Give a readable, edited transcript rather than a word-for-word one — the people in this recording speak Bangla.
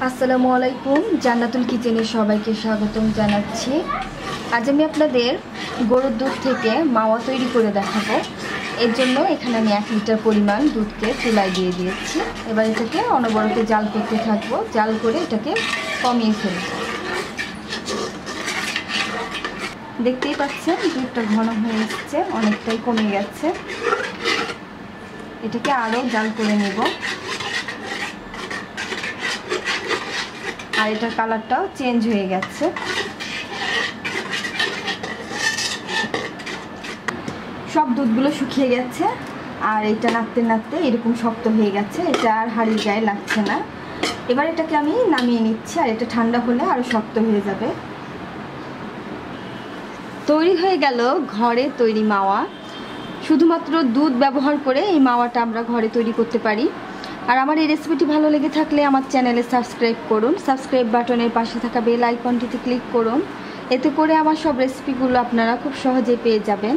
আসসালামু আলাইকুম, জান্নাতুল কিচেনে সবাইকে স্বাগতম জানাচ্ছি। আজ আমি আপনাদের গরুর দুধ থেকে মাওয়া তৈরি করে দেখাবো। এর জন্য এখানে আমি 1 লিটার পরিমাণ দুধকে চুলায় দিয়ে দিয়েছি। এবার এটাকে অনবরত জাল করতে থাকবো, জাল করে এটাকে কমিয়ে ফেলবো। দেখতেই পাচ্ছেন দুধটা ঘন হয়ে এসছে, অনেকটাই কমে গেছে। এটাকে আরও জাল করে নেব। আর এটার কালারটাও চেঞ্জ হয়ে গেছে। সব দুধগুলো শুকিয়ে গেছে আর এটা নাড়তে নাড়তে এরকম শক্ত হয়ে গেছে, এটা আর হাঁড়ির গায়ে লাগছে না। এবার এটাকে আমি নামিয়ে নিচ্ছি, আর এটা ঠান্ডা হলে আরও শক্ত হয়ে যাবে। তৈরি হয়ে গেল ঘরে তৈরি মাওয়া। শুধুমাত্র দুধ ব্যবহার করে এই মাওয়াটা আমরা ঘরে তৈরি করতে পারি। আর আমার এই রেসিপিটি ভালো লেগে থাকলে আমার চ্যানেলে সাবস্ক্রাইব করুন, সাবস্ক্রাইব বাটনের পাশে থাকা বেল আইকনটিতে ক্লিক করুন। এতে করে আমার সব রেসিপিগুলো আপনারা খুব সহজে পেয়ে যাবেন।